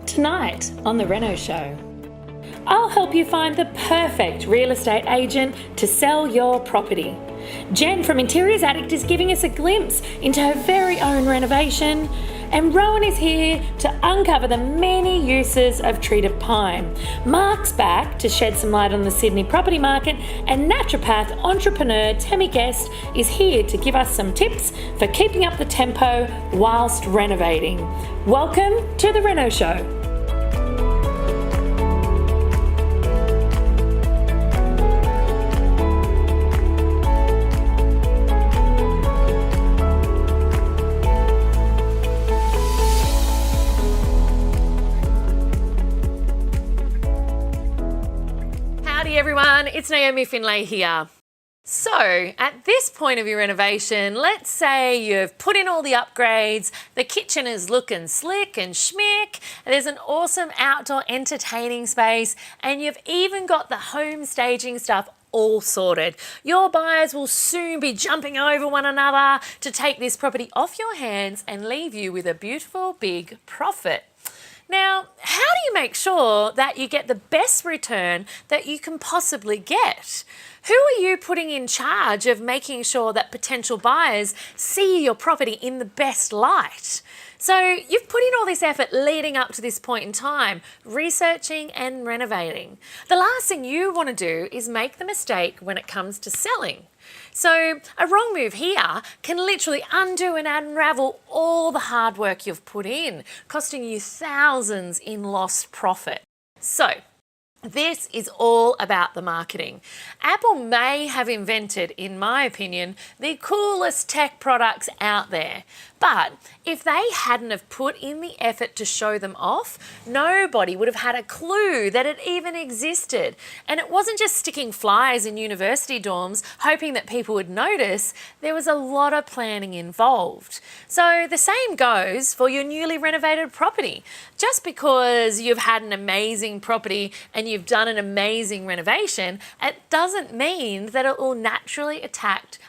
Tonight on The Reno Show, I'll help you find the perfect real estate agent to sell your property. Jen from Interiors Addict is giving us a glimpse into her very own renovation, and Rowan is here to uncover the many uses of treated pine. Mark's back to shed some light on the Sydney property market, and naturopath entrepreneur Tammy Guest is here to give us some tips for keeping up the tempo whilst renovating. Welcome to The Reno Show. Everyone, it's Naomi Finlay here. So at this point of your renovation, let's say you've put in all the upgrades, the kitchen is looking slick and schmick, and there's an awesome outdoor entertaining space, and you've even got the home staging stuff all sorted. Your buyers will soon be jumping over one another to take this property off your hands and leave you with a beautiful big profit. Now, how do you make sure that you get the best return that you can possibly get? Who are you putting in charge of making sure that potential buyers see your property in the best light? So you've put in all this effort leading up to this point in time, researching and renovating. The last thing you want to do is make the mistake when it comes to selling. So a wrong move here can literally undo and unravel all the hard work you've put in, costing you thousands in lost profit. So this is all about the marketing. Apple may have invented, in my opinion, the coolest tech products out there. But if they hadn't have put in the effort to show them off, nobody would have had a clue that it even existed. And it wasn't just sticking flyers in university dorms hoping that people would notice. There was a lot of planning involved. So the same goes for your newly renovated property. Just because you've had an amazing property and you've done an amazing renovation, it doesn't mean that it will naturally attract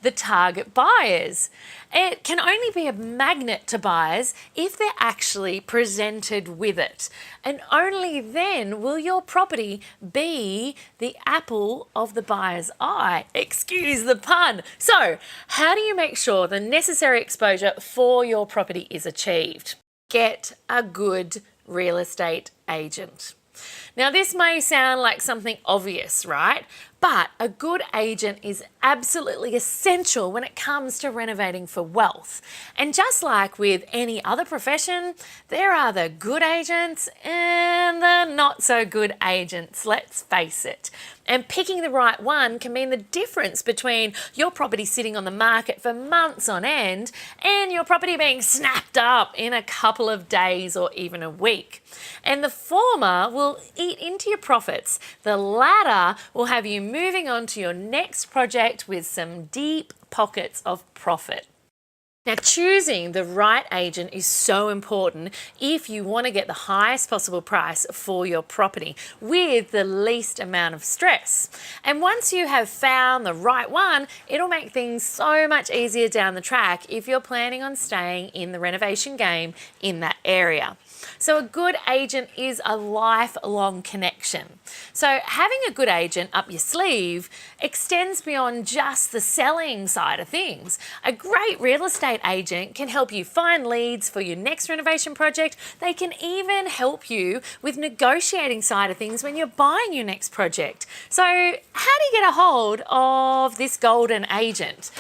the target buyers. It can only be a magnet to buyers if they're actually presented with it. And only then will your property be the apple of the buyer's eye. Excuse the pun. So, how do you make sure the necessary exposure for your property is achieved? Get a good real estate agent. Now, this may sound like something obvious, right? But a good agent is absolutely essential when it comes to renovating for wealth. And just like with any other profession, there are the good agents and the not so good agents, let's face it. And picking the right one can mean the difference between your property sitting on the market for months on end and your property being snapped up in a couple of days or even a week. And the former will eat into your profits. The latter will have you moving on to your next project with some deep pockets of profit. Now, choosing the right agent is so important if you want to get the highest possible price for your property with the least amount of stress. And once you have found the right one, it'll make things so much easier down the track if you're planning on staying in the renovation game in that area. So a good agent is a lifelong connection. So having a good agent up your sleeve extends beyond just the selling side of things. A great real estate agent can help you find leads for your next renovation project. They can even help you with negotiating side of things when you're buying your next project. So how do you get a hold of this golden agent?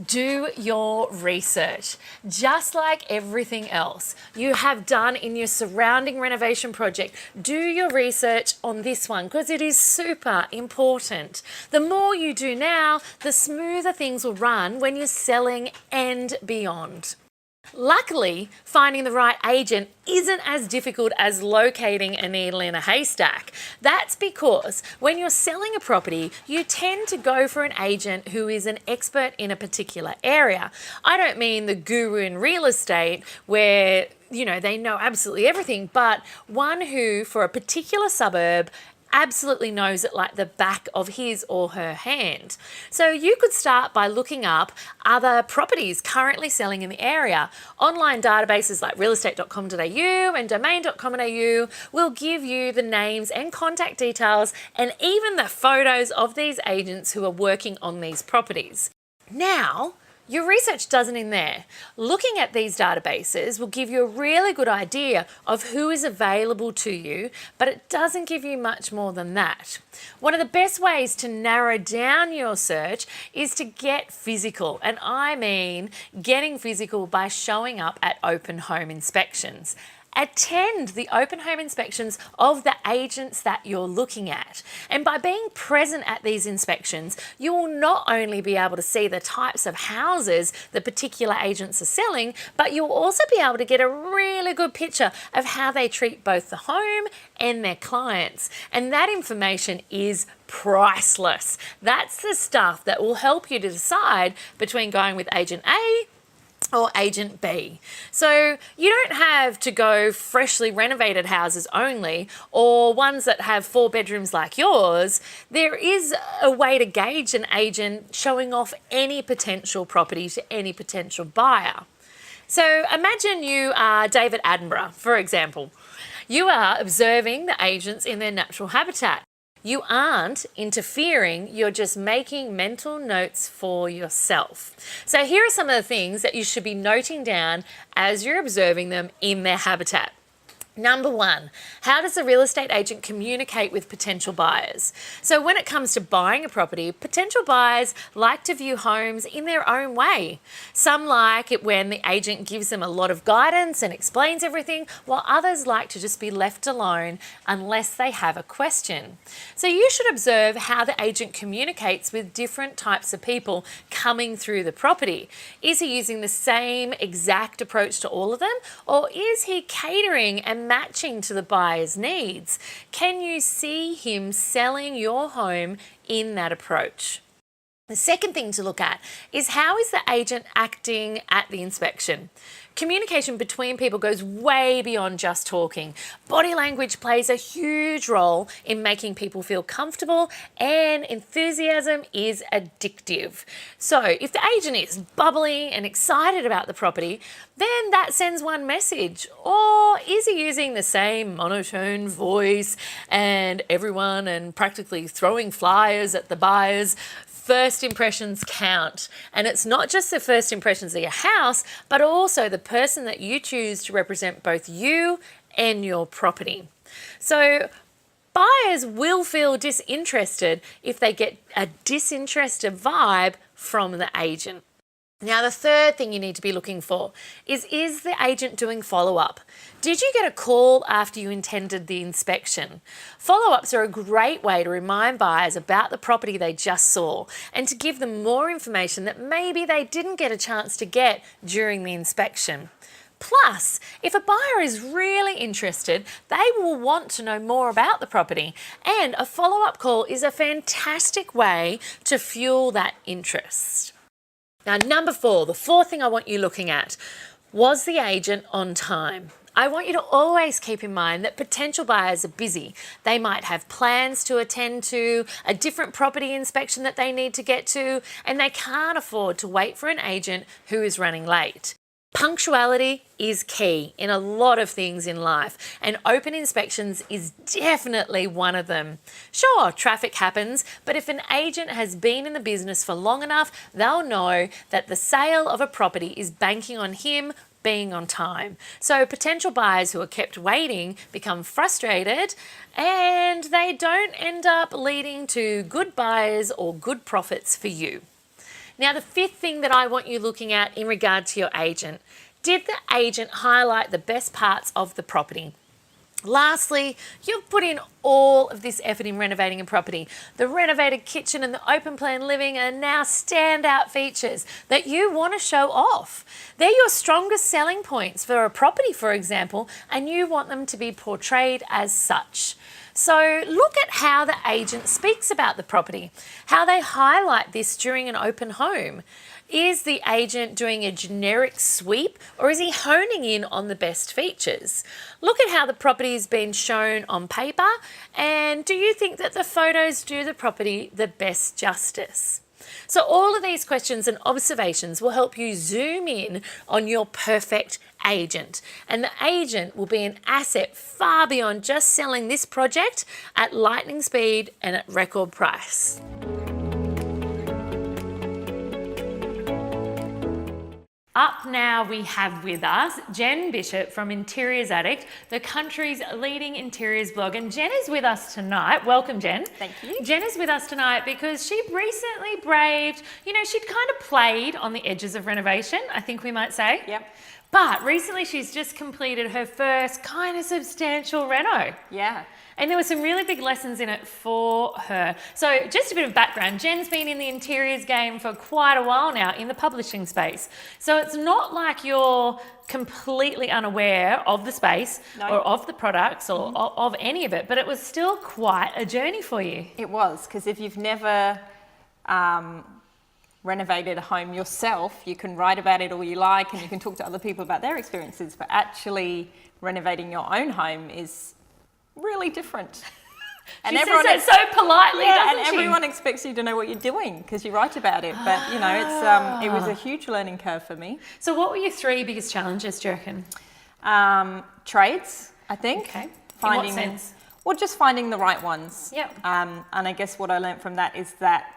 Do your research. Just like everything else you have done in your surrounding renovation project, do your research on this one because it is super important. The more you do now, the smoother things will run when you're selling and beyond. Luckily, finding the right agent isn't as difficult as locating a needle in a haystack. That's because when you're selling a property, you tend to go for an agent who is an expert in a particular area. I don't mean the guru in real estate where, they know absolutely everything, but one who, for a particular suburb, absolutely knows it like the back of his or her hand. So you could start by looking up other properties currently selling in the area. Online databases like realestate.com.au and domain.com.au will give you the names and contact details and even the photos of these agents who are working on these properties. Now, your research doesn't end there. Looking at these databases will give you a really good idea of who is available to you, but it doesn't give you much more than that. One of the best ways to narrow down your search is to get physical, and I mean getting physical by showing up at open home inspections. Attend the open home inspections of the agents that you're looking at. And by being present at these inspections, you will not only be able to see the types of houses the particular agents are selling, but you'll also be able to get a really good picture of how they treat both the home and their clients. And that information is priceless. That's the stuff that will help you to decide between going with agent A or agent B. So you don't have to go freshly renovated houses only or ones that have 4 bedrooms like yours. There is a way to gauge an agent showing off any potential property to any potential buyer. So imagine you are David Attenborough, for example. You are observing the agents in their natural habitat. You aren't interfering, you're just making mental notes for yourself. So here are some of the things that you should be noting down as you're observing them in their habitat. Number 1, how does a real estate agent communicate with potential buyers? So when it comes to buying a property, potential buyers like to view homes in their own way. Some like it when the agent gives them a lot of guidance and explains everything, while others like to just be left alone unless they have a question. So you should observe how the agent communicates with different types of people coming through the property. Is he using the same exact approach to all of them, or is he catering and matching to the buyer's needs? Can you see him selling your home in that approach? The second thing to look at is how is the agent acting at the inspection? Communication between people goes way beyond just talking. Body language plays a huge role in making people feel comfortable, and enthusiasm is addictive. So if the agent is bubbly and excited about the property, then that sends one message. Or is he using the same monotone voice and everyone and practically throwing flyers at the buyers? First impressions count, and it's not just the first impressions of your house, but also the person that you choose to represent both you and your property. So buyers will feel disinterested if they get a disinterested vibe from the agent. Now, the third thing you need to be looking for is the agent doing follow-up? Did you get a call after you attended the inspection? Follow-ups are a great way to remind buyers about the property they just saw and to give them more information that maybe they didn't get a chance to get during the inspection. Plus, if a buyer is really interested, they will want to know more about the property, and a follow-up call is a fantastic way to fuel that interest. Now, number 4, the fourth thing I want you looking at, was the agent on time? I want you to always keep in mind that potential buyers are busy. They might have plans to attend to, a different property inspection that they need to get to, and they can't afford to wait for an agent who is running late. Punctuality is key in a lot of things in life, and open inspections is definitely one of them. Sure, traffic happens, but if an agent has been in the business for long enough, they'll know that the sale of a property is banking on him being on time. So potential buyers who are kept waiting become frustrated, and they don't end up leading to good buyers or good profits for you. Now, the fifth thing that I want you looking at in regard to your agent, did the agent highlight the best parts of the property? Lastly, you've put in all of this effort in renovating a property. The renovated kitchen and the open plan living are now standout features that you want to show off. They're your strongest selling points for a property, for example, and you want them to be portrayed as such. So look at how the agent speaks about the property, how they highlight this during an open home. Is the agent doing a generic sweep, or is he honing in on the best features? Look at how the property has been shown on paper, and do you think that the photos do the property the best justice? So all of these questions and observations will help you zoom in on your perfect agent. And the agent will be an asset far beyond just selling this project at lightning speed and at record price. Up now we have with us Jen Bishop from Interiors Addict, the country's leading interiors blog. And Jen is with us tonight. Welcome, Jen. Thank you. Jen is with us tonight because she recently braved, she'd kind of played on the edges of renovation, I think we might say. Yep. But recently she's just completed her first kind of substantial reno. Yeah. And there were some really big lessons in it for her. So just a bit of background. Jen's been in the interiors game for quite a while now in the publishing space. So it's not like you're completely unaware of the space or of the products or of any of it, but it was still quite a journey for you. It was, because if you've never renovated a home yourself, you can write about it all you like and you can talk to other people about their experiences, but actually renovating your own home is really different. And she says it so politely, doesn't and she? everyone expects you to know what you're doing because you write about it. But it was a huge learning curve for me. So what were your three biggest challenges, do you reckon? Trades, I think. Okay. Finding, in what sense? Well, just finding the right ones. Yep. And I guess what I learned from that is that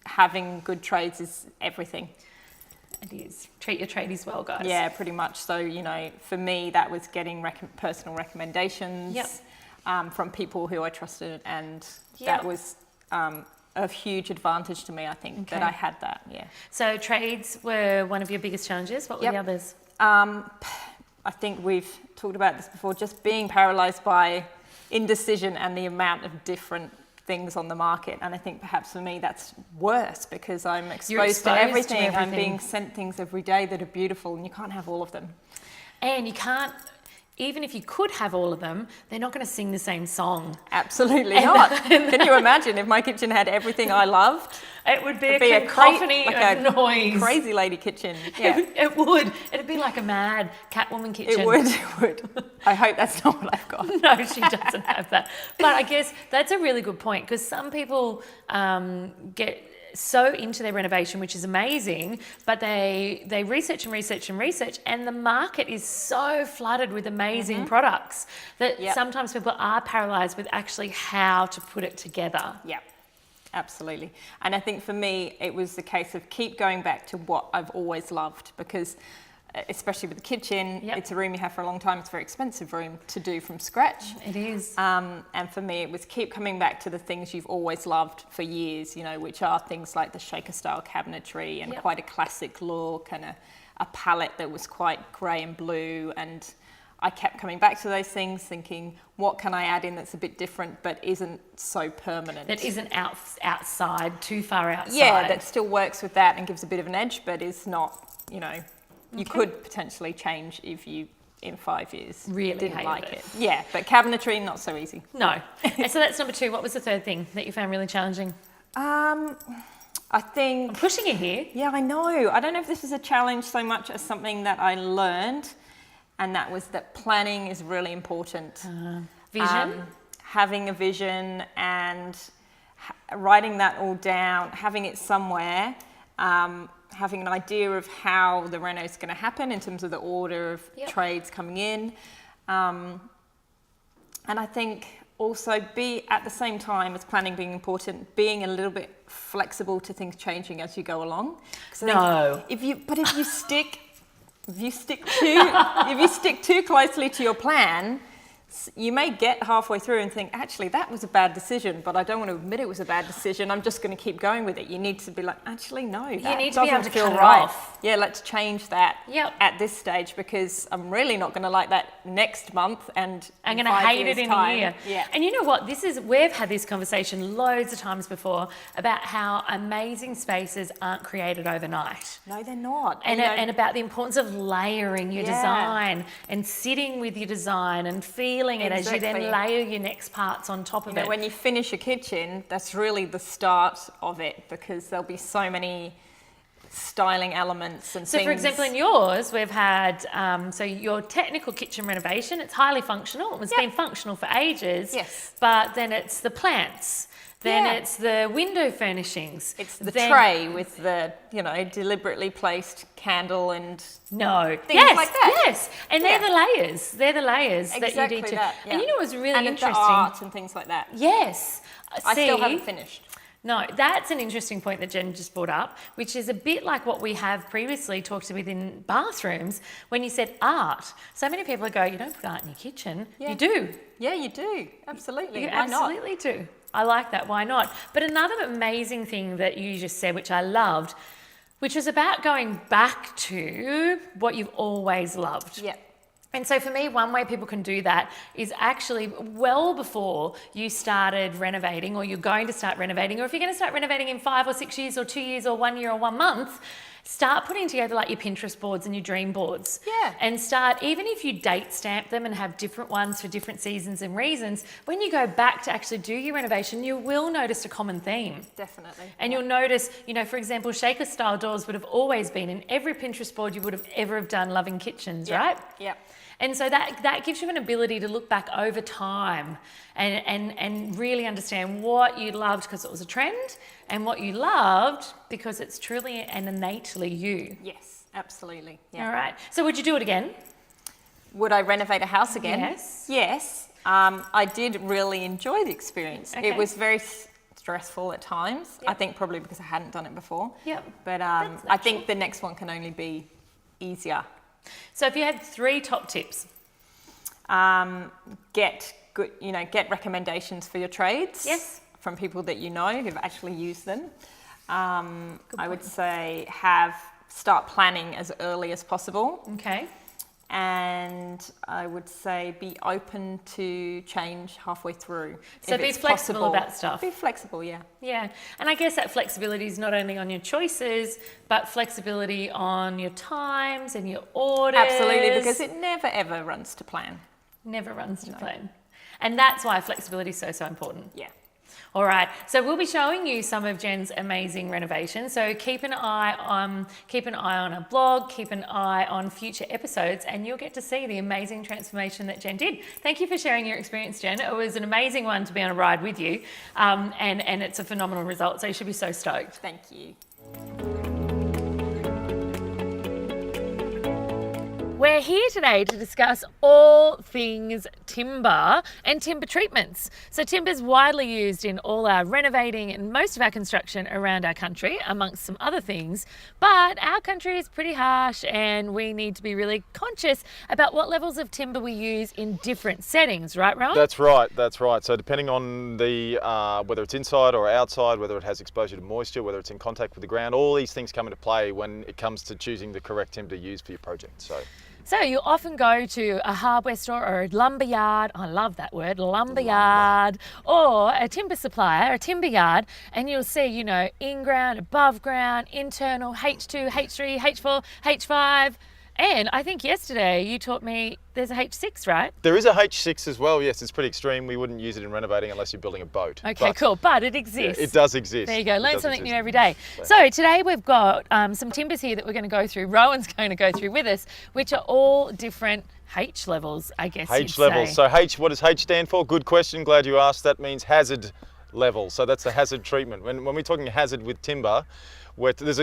having good trades is everything. It is. Treat your tradies well, guys. Yeah, pretty much. So, for me, that was getting personal recommendations. Yep. From people who I trusted, and that was a huge advantage to me, I think, that I had that, yeah. So trades were one of your biggest challenges. What were the others? I think we've talked about this before, just being paralysed by indecision and the amount of different things on the market. And I think perhaps for me that's worse because I'm exposed to everything. I'm being sent things every day that are beautiful, and you can't have all of them. And you can't, even if you could have all of them, they're not going to sing the same song. Absolutely not. Can you imagine if my kitchen had everything I loved? It would be a cacophony of noise. Crazy lady kitchen. Yeah. It would. It'd be like a mad Catwoman kitchen. It would. I hope that's not what I've got. No, she doesn't have that. But I guess that's a really good point because some people get so into their renovation, which is amazing, but they research and the market is so flooded with amazing products that sometimes people are paralysed with actually how to put it together. Yeah, absolutely. And I think for me, it was the case of keep going back to what I've always loved, because especially with the kitchen, it's a room you have for a long time. It's a very expensive room to do from scratch. It is. And for me, it was keep coming back to the things you've always loved for years, which are things like the shaker style cabinetry and quite a classic look and a palette that was quite grey and blue. And I kept coming back to those things thinking, what can I add in that's a bit different but isn't so permanent? That isn't outside, too far outside. Yeah, that still works with that and gives a bit of an edge, but is not, you could potentially change if you, in 5 years, really didn't like it. Yeah, but cabinetry, not so easy. No. And so that's number 2. What was the third thing that you found really challenging? I think... I'm pushing it here. Yeah, I know. I don't know if this is a challenge so much as something that I learned, and that was that planning is really important. Vision? Having a vision and writing that all down, having it somewhere, having an idea of how the reno is going to happen in terms of the order of trades coming in. And I think also at the same time as planning being important, being a little bit flexible to things changing as you go along. No. If you stick too closely to your plan, you may get halfway through and think, actually, that was a bad decision, but I don't want to admit it was a bad decision. I'm just going to keep going with it. You need to be like, actually, no, that need to be able to feel cut it right. off. Yeah, let's change that at this stage because I'm really not going to like that next month, and I'm going to hate it in a year. Yeah. And you know what? We've had this conversation loads of times before about how amazing spaces aren't created overnight. No, they're not. And about the importance of layering your design and sitting with your design and feeling it as you then layer your next parts on top of it. When you finish a kitchen, that's really the start of it because there'll be so many styling elements and So things. for example, in yours, we've had, so your technical kitchen renovation, it's highly functional. It's been functional for ages. Yes. But then it's the plants. Then Yeah. it's the window furnishings. It's the Then- tray with the, deliberately placed candle and No. things Yes, like that. yes. And they're the layers. They're the layers that you need to. that. Yeah. And you know what's really and interesting? the art and things like that. Yes. I still See? haven't finished. No, that's an interesting point that Jen just brought up, which is a bit like what we have previously talked within bathrooms when you said art. So many people go, you don't put art in your kitchen. Yeah. You do. Yeah, you do. Absolutely. You Why not? absolutely do. I like that. Why not? But another amazing thing that you just said, which I loved, which was about going back to what you've always loved. Yeah. And so for me, one way people can do that is actually well before you started renovating or you're going to start renovating, or if you're going to start renovating in 5 or 6 years or 2 years or 1 year or 1 month, start putting together like your Pinterest boards and your dream boards. Yeah. And start, even if you date stamp them and have different ones for different seasons and reasons, when you go back to actually do your renovation, you will notice a common theme. Definitely. And you'll notice, for example, shaker style doors would have always been in every Pinterest board you would have ever have done loving kitchens, right? Yeah. And so that gives you an ability to look back over time and really understand what you loved because it was a trend and what you loved because it's truly and innately you. Yes, absolutely. Yeah. All right. So would you do it again? Would I renovate a house again? Yes. Yes. I did really enjoy the experience. Okay. It was very stressful at times. Yep. I think probably because I hadn't done it before. Yep. But That's I think the next one can only be easier. So if you had 3 top tips. Get good, get recommendations for your trades. Yes. From people that you know who've actually used them. I would say start planning as early as possible. Okay. And I would say be open to change halfway through. So if be it's flexible possible. about stuff. Be flexible, yeah. Yeah, and I guess that flexibility is not only on your choices, but flexibility on your times and your orders. Absolutely, because it never ever runs to plan. Never runs to plan. And that's why flexibility is so important. Yeah. All right, so we'll be showing you some of Jen's amazing renovations. So keep an eye on her blog, keep an eye on future episodes, and you'll get to see the amazing transformation that Jen did. Thank you for sharing your experience, Jen. It was an amazing one to be on a ride with you, and it's a phenomenal result. So you should be so stoked. Thank you. We're here today to discuss all things timber and timber treatments. So timber is widely used in all our renovating and most of our construction around our country, amongst some other things. But our country is pretty harsh and we need to be really conscious about what levels of timber we use in different settings, right, Rowan? That's right. So depending on the whether it's inside or outside, whether it has exposure to moisture, whether it's in contact with the ground, all these things come into play when it comes to choosing the correct timber to use for your project. So you often go to a hardware store or a lumber yard, I love that word, lumber yard, or a timber supplier, a timber yard, and you'll see, in ground, above ground, internal, H2, H3, H4, H5, and I think yesterday you taught me there's a H6, right? There is a H6 as well, yes, it's pretty extreme. We wouldn't use it in renovating unless you're building a boat. Okay, cool, but it exists. Yeah, it does exist. There you go, learn something new every day. So So today we've got some timbers here that we're going to go through, Rowan's going to go through with us, which are all different H levels, I guess H you'd levels. say. So H, what does H stand for? Good question, glad you asked. That means hazard level. So that's the hazard treatment. When we're talking hazard with timber, there's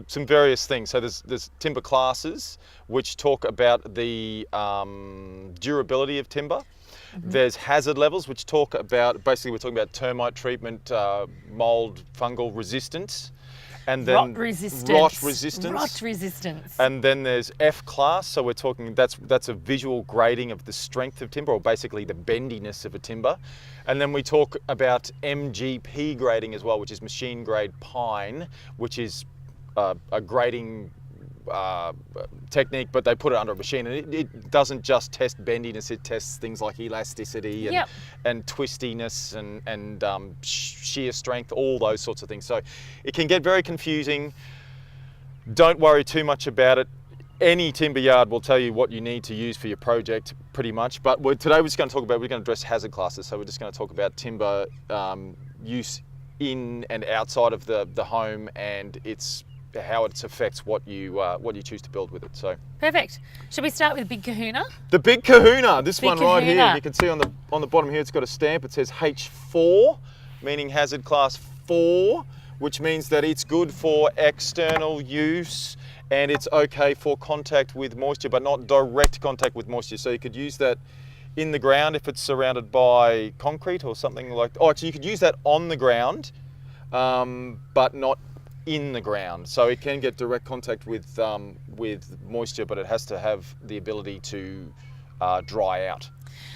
some various things. So there's timber classes which talk about the durability of timber. There's hazard levels which talk about, basically we're talking about termite treatment, mold, fungal resistance. And then Rot resistance. And then there's F class, so we're talking, that's a visual grading of the strength of timber, or basically the bendiness of a timber. And then we talk about MGP grading as well, which is machine grade pine, which is a grading technique, but they put it under a machine, and it doesn't just test bendiness, it tests things like elasticity and twistiness and shear strength, all those sorts of things. So it can get very confusing. Don't worry too much about it. Any timber yard will tell you what you need to use for your project pretty much, but today we're going to address hazard classes. So we're just going to talk about timber use in and outside of the home and its how it affects what you choose to build with it. So Perfect. Should we start with Big Kahuna? the Big Kahuna, this Big one right here, Kahuna. you can see on the bottom here, it's got a stamp. It says H4, meaning hazard class 4, which means that it's good for external use and it's okay for contact with moisture, but not direct contact with moisture. So you could use that in the ground if it's surrounded by concrete or something like. Oh, actually, you could use that on the ground, but not in the ground. So it can get direct contact with moisture, but it has to have the ability to dry out.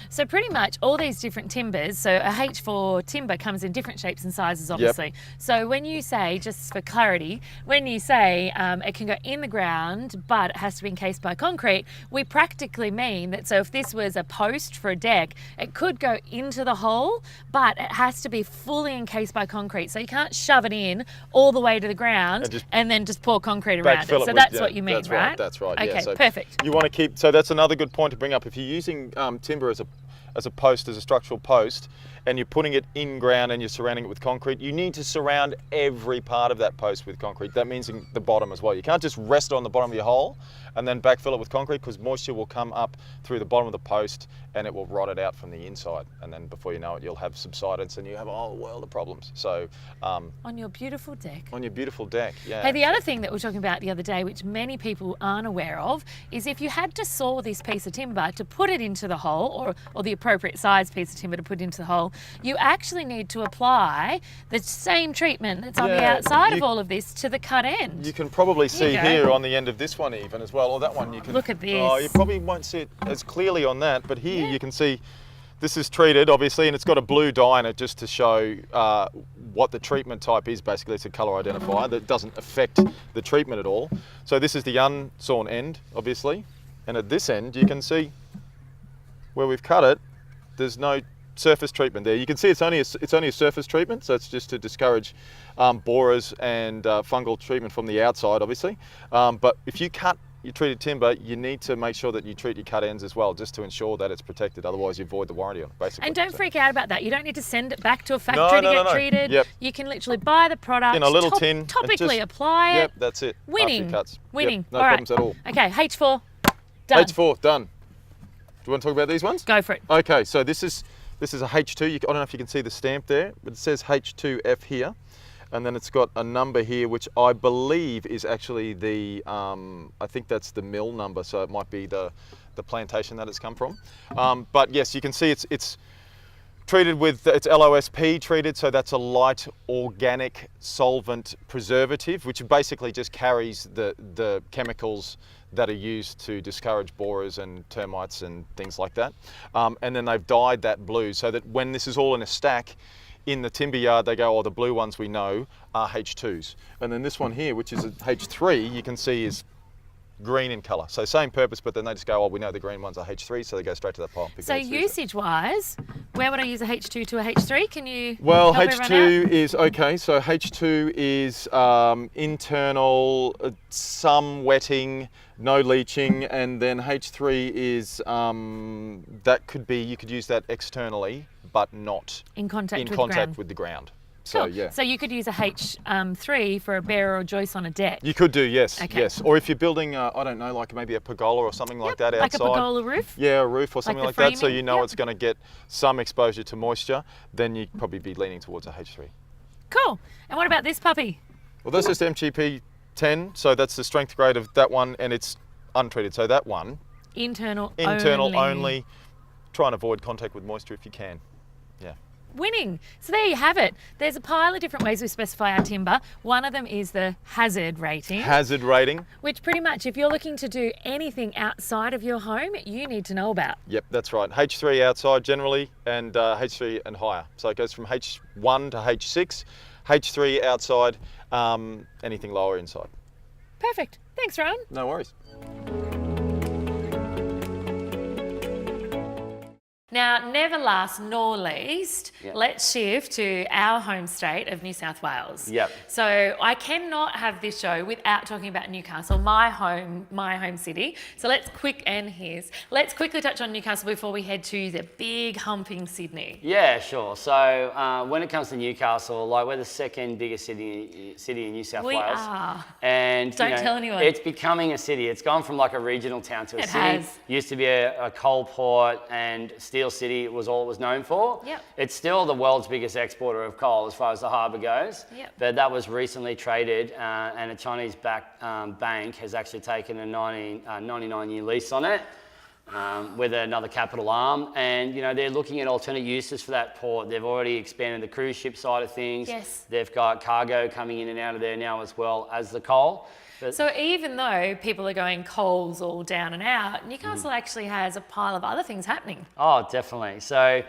So pretty much all these different timbers, so a H4 timber comes in different shapes and sizes, obviously. So when you say, just for clarity, when you say it can go in the ground, but it has to be encased by concrete, we practically mean that, so if this was a post for a deck, it could go into the hole, but it has to be fully encased by concrete. So you can't shove it in all the way to the ground and then just pour concrete around it. So that's what you mean, that's right? That's right. Okay, yeah. So perfect. You want to keep. So that's another good point to bring up. If you're using timber as a post, as a structural post, and you're putting it in ground and you're surrounding it with concrete, you need to surround every part of that post with concrete. That means in the bottom as well. You can't just rest it on the bottom of your hole and then backfill it with concrete, because moisture will come up through the bottom of the post and it will rot it out from the inside. And then before you know it, you'll have subsidence and you have a whole world of problems. So On your beautiful deck. on your beautiful deck, yeah. Hey, the other thing that we were talking about the other day, which many people aren't aware of, is if you had to saw this piece of timber to put it into the hole, or the appropriate size piece of timber to put into the hole, you actually need to apply the same treatment that's on the Yeah, outside of all of this to the cut end. You can probably Here see you go. here on the end of this one even as well, or that one you can. Look at this. Oh, you probably won't see it as clearly on that, but here you can see this is treated, obviously, and it's got a blue dye in it just to show what the treatment type is. Basically, it's a colour identifier that doesn't affect the treatment at all. So this is the unsawn end, obviously, and at this end you can see where we've cut it, there's no surface treatment there. You can see it's only a surface treatment, so it's just to discourage borers and fungal treatment from the outside, obviously. But if you cut your treated timber, you need to make sure that you treat your cut ends as well, just to ensure that it's protected. Otherwise, you void the warranty on it, basically. And don't freak out about that. You don't need to send it back to a factory to get treated. Yep. You can literally buy the product, In a little tin, topically just- apply it. Yep, that's it. Winning. After your cuts. Winning. Yep, no All right. problems at all. Okay, H4, done. H4, done. Do you want to talk about these ones? Go for it. Okay, so this is a H2. I don't know if you can see the stamp there, but it says H2F here. And then it's got a number here, which I believe is actually the, I think that's the mill number, so it might be the plantation that it's come from. But yes, you can see it's treated with, it's LOSP treated, so that's a light organic solvent preservative, which basically just carries the chemicals that are used to discourage borers and termites and things like that. And then they've dyed that blue so that when this is all in a stack, in the timber yard, they go, oh, the blue ones we know are H2s. And then this one here, which is a H3, you can see is green in colour. So same purpose, but then they just go, oh, we know the green ones are H3, so they go straight to the pile. So usage-wise, where would I use a H2 to a H3? Can you Well, help everyone out? H2 is, okay, so H2 is internal, some wetting, no leaching, and then H3 is, that could be, you could use that externally, but not in contact with the ground. So Cool. yeah. So you could use a H3 for a bearer or joist on a deck. You could do, yes, Okay. yes. Or if you're building, I don't know, like maybe a pergola or something like that outside. Like a pergola roof? Yeah, a roof or something the like that, so framing? you know Yep. it's going to get some exposure to moisture, then you'd probably be leaning towards a H3. Cool. And what about this puppy? Well, that's just MGP 10, so that's the strength grade of that one, and it's untreated. So that one, Internal only. Try and avoid contact with moisture if you can. Yeah. Winning. So there you have it. There's a pile of different ways we specify our timber. One of them is the hazard rating, Hazard rating. which pretty much if you're looking to do anything outside of your home, you need to know about. Yep, that's right. H3 outside generally, and H3 and higher. So it goes from H1 to H6, H3 outside, anything lower inside. Perfect. Thanks, Ron. No worries. Now, never last nor least, Yeah. let's shift to our home state of New South Wales. Yep. So I cannot have this show without talking about Newcastle, my home city. So let's quickly touch on Newcastle before we head to the big humping Sydney. Yeah, sure. So when it comes to Newcastle, like we're the second biggest city in New South We Wales. are. And Don't tell anyone. It's becoming a city. It's gone from like a regional town to a It city. has. Used to be a coal port and steel city was all it was known for. Yep. It's still the world's biggest exporter of coal as far as the harbour goes. Yep. But that was recently traded and a Chinese-backed bank has actually taken a 99-year lease on it. With another capital arm, and they're looking at alternate uses for that port. They've already expanded the cruise ship side of things. Yes. They've got cargo coming in and out of there now as well as the coal. But So even though people are going coals all down and out, Newcastle actually has a pile of other things happening. Oh, definitely. So,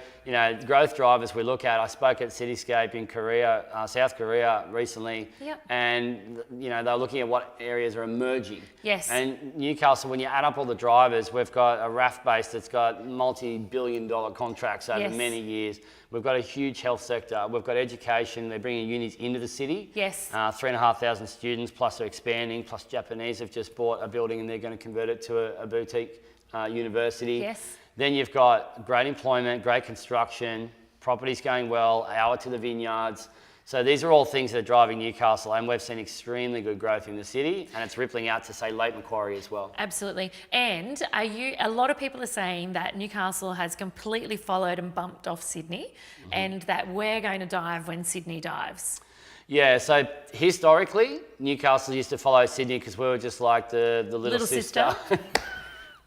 growth drivers we look at. I spoke at Cityscape in Korea, South Korea recently, Yep. and they're looking at what areas are emerging. Yes. And Newcastle, when you add up all the drivers, we've got a RAF base that's got multi-billion-dollar contracts over Yes. many years. We've got a huge health sector. We've got education. They're bringing unis into the city. Yes. 3,500 students, plus they're expanding, plus Japanese have just bought a building and they're going to convert it to a boutique university. Yes. Then you've got great employment, great construction, properties going well, hour to the vineyards. So these are all things that are driving Newcastle, and we've seen extremely good growth in the city, and it's rippling out to, say, Lake Macquarie as well. Absolutely. And a lot of people are saying that Newcastle has completely followed and bumped off Sydney, and that we're going to dive when Sydney dives. Yeah, so historically, Newcastle used to follow Sydney because we were just like the little sister.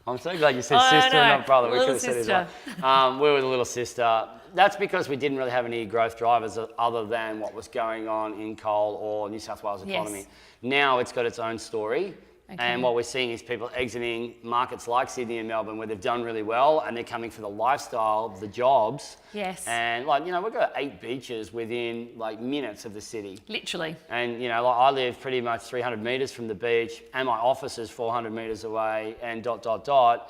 I'm so glad you said Oh, sister no. and not brother. We Little could have said it sister. like. We were the little sister. That's because we didn't really have any growth drivers other than what was going on in coal or New South Wales economy. Yes. Now it's got its own story. Okay. And what we're seeing is people exiting markets like Sydney and Melbourne where they've done really well and they're coming for the lifestyle, the jobs. Yes. And we've got 8 beaches within minutes of the city. Literally. And I live pretty much 300 metres from the beach, and my office is 400 metres away, and ...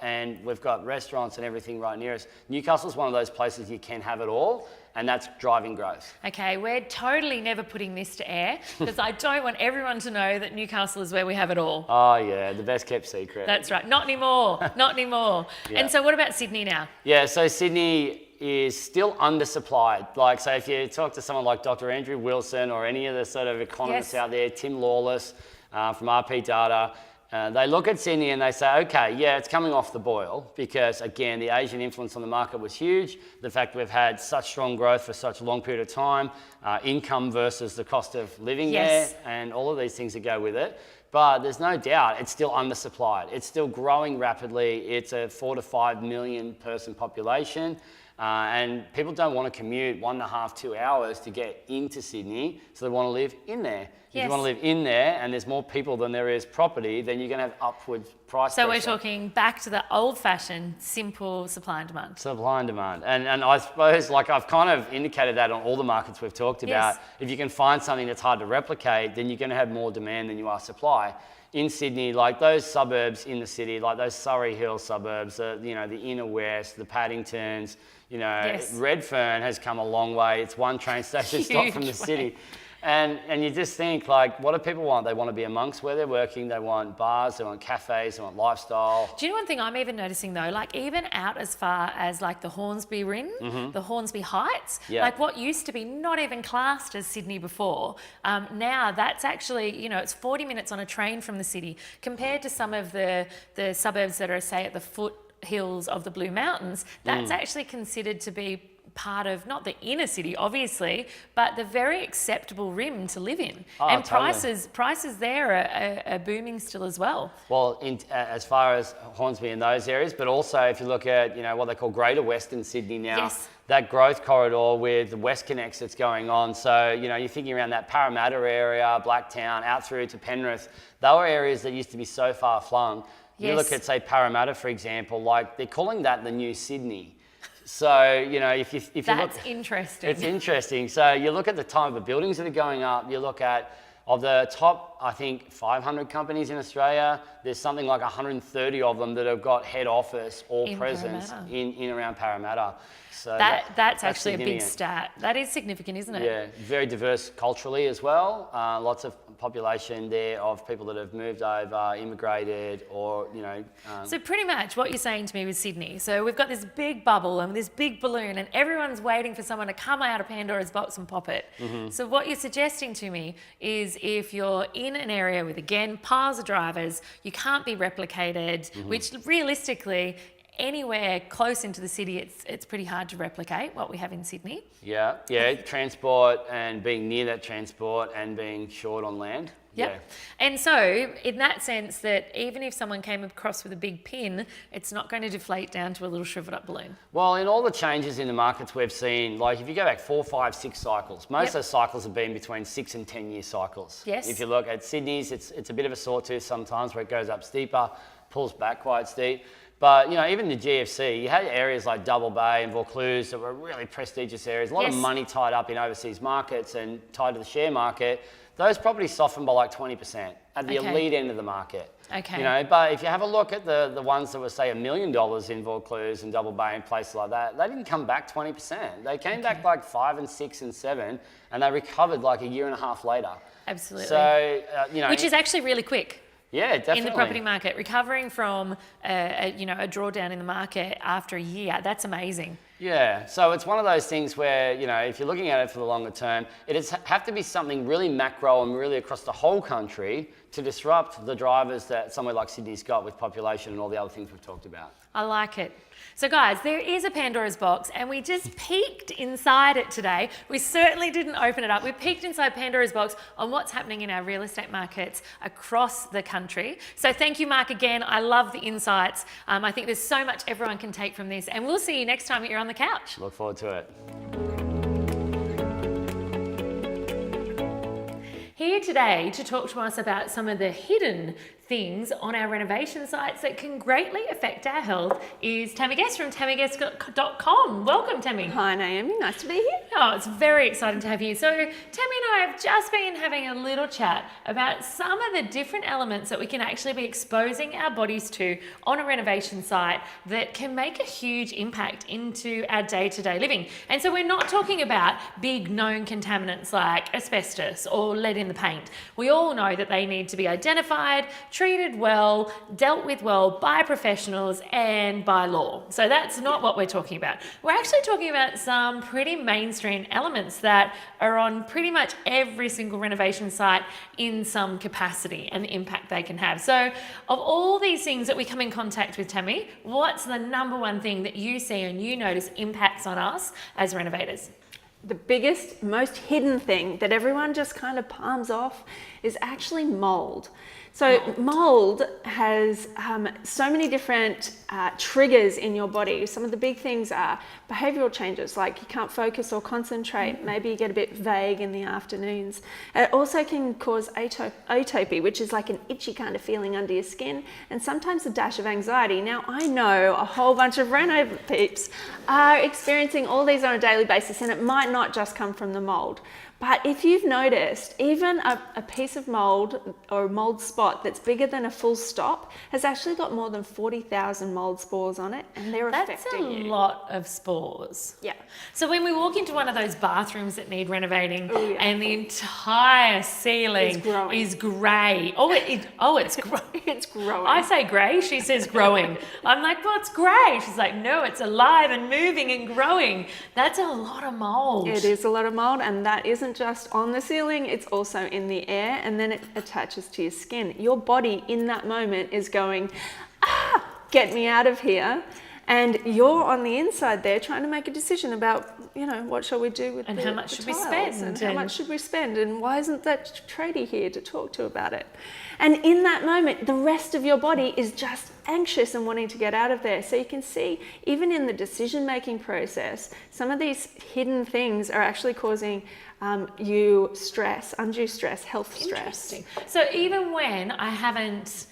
And we've got restaurants and everything right near us. Newcastle's one of those places you can have it all, and that's driving growth. Okay, we're totally never putting this to air because I don't want everyone to know that Newcastle is where we have it all. Oh yeah, the best kept secret. That's right. Not anymore. Not anymore. Yeah. And so what about Sydney now? Yeah, so Sydney is still undersupplied. So if you talk to someone like Dr. Andrew Wilson or any of the sort of economists Yes. out there, Tim Lawless from RP Data, they look at Sydney and they say, okay, yeah, it's coming off the boil because, again, the Asian influence on the market was huge. The fact we've had such strong growth for such a long period of time, income versus the cost of living Yes. there, and all of these things that go with it. But there's no doubt it's still undersupplied. It's still growing rapidly. It's a 4 to 5 million person population. And people don't want to commute 1.5, 2 hours to get into Sydney, so they want to live in there. If Yes. you want to live in there and there's more people than there is property, then you're going to have upward price So pressure. we're talking back to the old-fashioned, simple supply and demand. Supply and demand. And I suppose I've kind of indicated that on all the markets we've talked about. Yes. If you can find something that's hard to replicate, then you're going to have more demand than you are supply. In Sydney, those suburbs in the city, those Surrey Hills suburbs, the inner west, the Paddingtons, Yes. Redfern has come a long way. It's one train station stop from the Huge city. And you just think, what do people want? They want to be amongst where they're working. They want bars, they want cafes, they want lifestyle. Do you know one thing I'm even noticing though? Even out as far as the Hornsby Rim, the Hornsby Heights, Yeah. what used to be not even classed as Sydney before, now that's actually, it's 40 minutes on a train from the city compared to some of the suburbs that are, say, at the foothills of the Blue Mountains. That's actually considered to be part of not the inner city, obviously, but the very acceptable rim to live in. Oh, and totally. prices there are booming still as well. Well, as far as Hornsby and those areas, but also if you look at what they call Greater Western Sydney now, Yes. that growth corridor with the WestConnex that's going on. So you're thinking around that Parramatta area, Blacktown, out through to Penrith. They were areas that used to be so far flung. You Yes. look at, say, Parramatta, for example, they're calling that the new Sydney. So, if you look... That's interesting. It's interesting. So you look at the type of buildings that are going up, you look at Of the top, I think, 500 companies in Australia, there's something like 130 of them that have got head office or In presence Parramatta. in around Parramatta. So That's actually a big significant. stat. That is significant, isn't it? Yeah, very diverse culturally as well. Lots of population there of people that have moved over, immigrated, or So pretty much what you're saying to me with Sydney. So we've got this big bubble and this big balloon, and everyone's waiting for someone to come out of Pandora's box and pop it. So what you're suggesting to me is if you're in an area with, again, piles of drivers, you can't be replicated, which realistically, anywhere close into the city, it's pretty hard to replicate what we have in Sydney. Yeah, transport and being near that transport and being short on land. Yep. Yeah. And so, in that sense, that even if someone came across with a big pin, it's not going to deflate down to a little shriveled up balloon. Well, in all the changes in the markets we've seen, like if you go back 4, 5, 6 cycles, most of those cycles have been between 6 and 10 year cycles. Yes. If you look at Sydney's, it's a bit of a sawtooth sometimes where it goes up steeper, pulls back quite steep. But even the GFC, you had areas like Double Bay and Vaucluse that were really prestigious areas, a lot of money tied up in overseas markets and tied to the share market. Those properties softened by like 20% at the elite end of the market. Okay. But if you have a look at the ones that were, say, $1 million in Vaucluse and Double Bay and places like that, they didn't come back 20%. They came back like 5 and 6 and 7, and they recovered like a year and a half later. Absolutely. So, Which is actually really quick. Yeah, definitely. In the property market, recovering from a drawdown in the market after a year, that's amazing. Yeah, so it's one of those things where, if you're looking at it for the longer term, it have to be something really macro and really across the whole country to disrupt the drivers that somewhere like Sydney's got with population and all the other things we've talked about. I like it. So guys, there is a Pandora's box and we just peeked inside it today. We certainly didn't open it up. We peeked inside Pandora's box on what's happening in our real estate markets across the country. So thank you, Mark, again. I love the insights. I think there's so much everyone can take from this, and we'll see you next time that you're on the couch. Look forward to it. Here today to talk to us about some of the hidden things on our renovation sites that can greatly affect our health is Tammy Guest from tammyguest.com. Welcome, Tammy. Hi, Naomi. Nice to be here. Oh, it's very exciting to have you. So Tammy and I have just been having a little chat about some of the different elements that we can actually be exposing our bodies to on a renovation site that can make a huge impact into our day-to-day living. And so we're not talking about big known contaminants like asbestos or lead in the paint. We all know that they need to be identified, treated well, dealt with well by professionals and by law. So that's not what we're talking about. We're actually talking about some pretty mainstream elements that are on pretty much every single renovation site in some capacity and the impact they can have. So of all these things that we come in contact with, Tammy, what's the number one thing that you see and you notice impacts on us as renovators? The biggest, most hidden thing that everyone just kind of palms off is actually mold. So mold has so many different triggers in your body. Some of the big things are behavioral changes, like you can't focus or concentrate. Maybe you get a bit vague in the afternoons. It also can cause atopy, which is like an itchy kind of feeling under your skin, and sometimes a dash of anxiety. Now, I know a whole bunch of reno peeps are experiencing all these on a daily basis, and it might not just come from the mold. But if you've noticed, even a piece of mold or a mold spot that's bigger than a full stop has actually got more than 40,000 mold spores on it, and they're affecting you. That's a lot of spores. Yeah. So when we walk into one of those bathrooms that need renovating and the entire ceiling is grey. It's grey. It's growing. I say grey, she says growing. I'm like, well, it's grey. She's like, no, it's alive and moving and growing. That's a lot of mold. It is a lot of mold, and that isn't just on the ceiling, it's also in the air, and then it attaches to your skin. Your body in that moment is going, get me out of here. And you're on the inside there trying to make a decision about, what shall we do with and the how much should we tiles, spend, and how much should we spend, and why isn't that tradie here to talk to about it? And in that moment, the rest of your body is just anxious and wanting to get out of there. So you can see, even in the decision-making process, some of these hidden things are actually causing you stress, undue stress, health stress. Interesting. So even when I haven't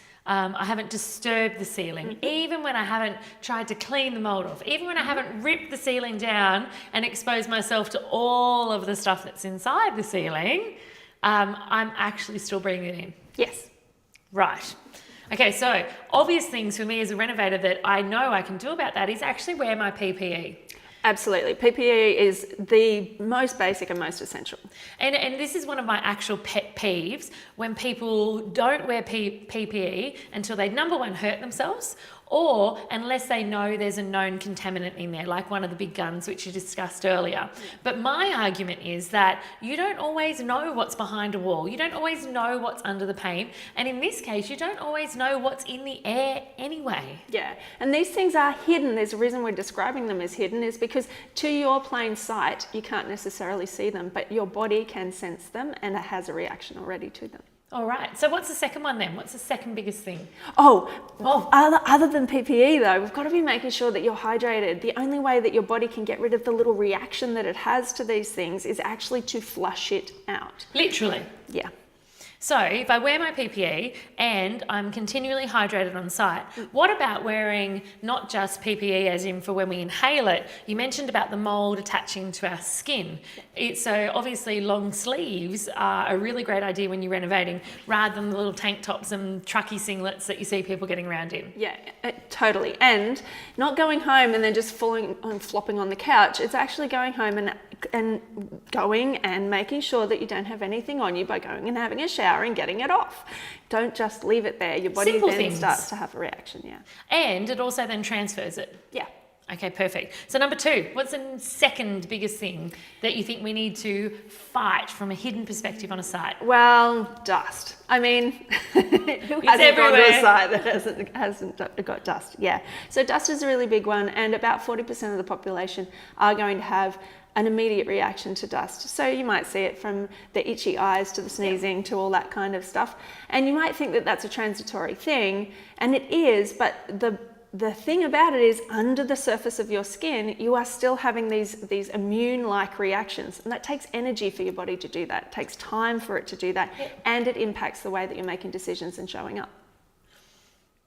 disturbed the ceiling, even when I haven't tried to clean the mold off, even when I haven't ripped the ceiling down and exposed myself to all of the stuff that's inside the ceiling, I'm actually still bringing it in. Yes. Right. Okay, so obvious things for me as a renovator that I know I can do about that is actually wear my PPE. Absolutely. PPE is the most basic and most essential. And this is one of my actual pet peeves, when people don't wear PPE until they, number one, hurt themselves, or unless they know there's a known contaminant in there, like one of the big guns, which you discussed earlier. But my argument is that you don't always know what's behind a wall. You don't always know what's under the paint. And in this case, you don't always know what's in the air anyway. Yeah, and these things are hidden. There's a reason we're describing them as hidden, is because to your plain sight, you can't necessarily see them, but your body can sense them and it has a reaction already to them. All right, so what's the second one then? What's the second biggest thing? Other than PPE though, we've got to be making sure that you're hydrated. The only way that your body can get rid of the little reaction that it has to these things is actually to flush it out. Literally. Yeah. So if I wear my PPE and I'm continually hydrated on site, what about wearing not just PPE as in for when we inhale it? You mentioned about the mold attaching to our skin. So obviously long sleeves are a really great idea when you're renovating, rather than the little tank tops and trucky singlets that you see people getting around in. Yeah, totally. And not going home and then just flopping on the couch. It's actually going home and going and making sure that you don't have anything on you by going and having a shower and getting it off. Don't just leave it there. Your body Simple then things. starts to have a reaction, yeah. And it also then transfers it. Yeah. Okay, perfect. So number two, what's the second biggest thing that you think we need to fight from a hidden perspective on a site? Well, dust. I mean, who hasn't gone to everywhere. a site that hasn't got dust? Yeah. So dust is a really big one, and about 40% of the population are going to have an immediate reaction to dust. So you might see it from the itchy eyes to the sneezing to all that kind of stuff. And you might think that that's a transitory thing, and it is, but the thing about it is, under the surface of your skin, you are still having these immune-like reactions, and that takes energy for your body to do that. It takes time for it to do that, and it impacts the way that you're making decisions and showing up.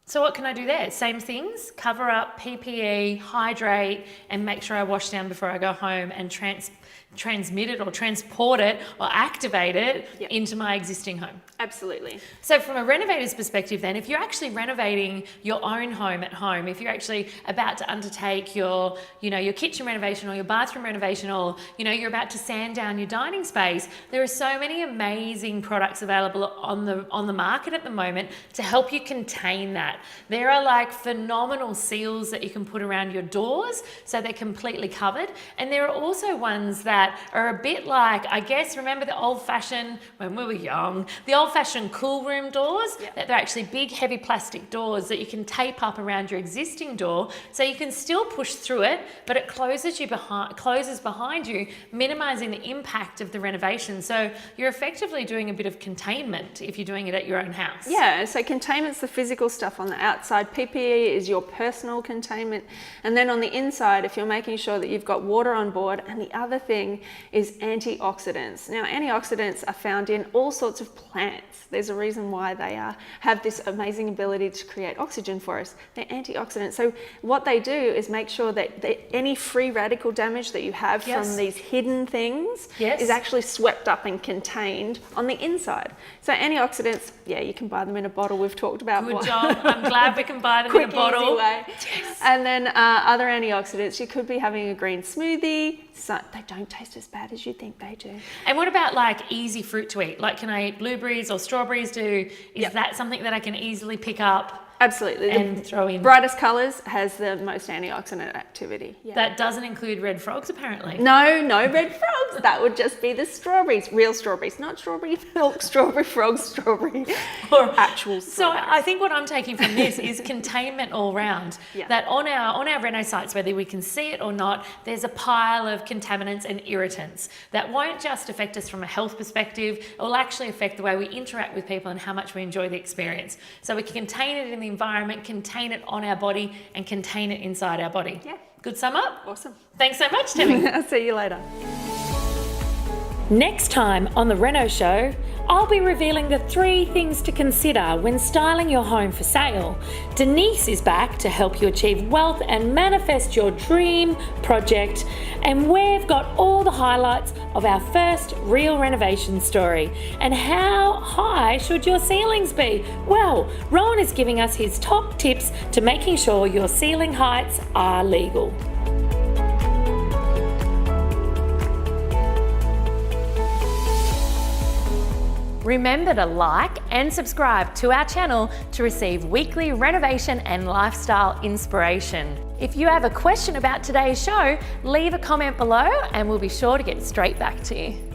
So what can I do there? Same things, cover up, PPE, hydrate, and make sure I wash down before I go home and transmit it or transport it or activate it into my existing home. Absolutely. So from a renovator's perspective then, if you're actually renovating your own home at home, if you're actually about to undertake your kitchen renovation or your bathroom renovation, or, you're about to sand down your dining space, there are so many amazing products available on the market at the moment to help you contain that. There are like phenomenal seals that you can put around your doors so they're completely covered. And there are also ones that are a bit like, I guess, remember the old-fashioned, when we were young, the old-fashioned cool room doors? That they're actually big, heavy plastic doors that you can tape up around your existing door so you can still push through it, but it closes behind you, minimizing the impact of the renovation. So you're effectively doing a bit of containment if you're doing it at your own house. Yeah, so containment's the physical stuff on the outside. PPE is your personal containment. And then on the inside, if you're making sure that you've got water on board, and the other thing is antioxidants. Now, antioxidants are found in all sorts of plants. There's a reason why they have this amazing ability to create oxygen for us. They're antioxidants. So what they do is make sure that any free radical damage that you have from these hidden things is actually swept up and contained on the inside. So antioxidants, you can buy them in a bottle. We've talked about Good job. I'm glad we can buy them in a bottle. Easy way. Yes. And then other antioxidants, you could be having a green smoothie. So they don't taste as bad as you think they do. And what about like easy fruit to eat? Like, can I eat blueberries or strawberries? Is that something that I can easily pick up? Absolutely. And throw in? Brightest colours has the most antioxidant activity. Yeah. That doesn't include red frogs, apparently. No red frogs. That would just be the strawberries, real strawberries, not strawberry milk, strawberry frogs, strawberry or actual strawberries. So I think what I'm taking from this is containment all round. That on our reno sites, whether we can see it or not, there's a pile of contaminants and irritants that won't just affect us from a health perspective. It will actually affect the way we interact with people and how much we enjoy the experience. So we can contain it in the environment, contain it on our body, and contain it inside our body. Yeah. Good sum up? Awesome. Thanks so much, Timmy. I'll see you later. Next time on The Reno Show, I'll be revealing the 3 things to consider when styling your home for sale. Denise is back to help you achieve wealth and manifest your dream project. And we've got all the highlights of our first real renovation story. And how high should your ceilings be? Well, Rowan is giving us his top tips to making sure your ceiling heights are legal. Remember to like and subscribe to our channel to receive weekly renovation and lifestyle inspiration. If you have a question about today's show, leave a comment below and we'll be sure to get straight back to you.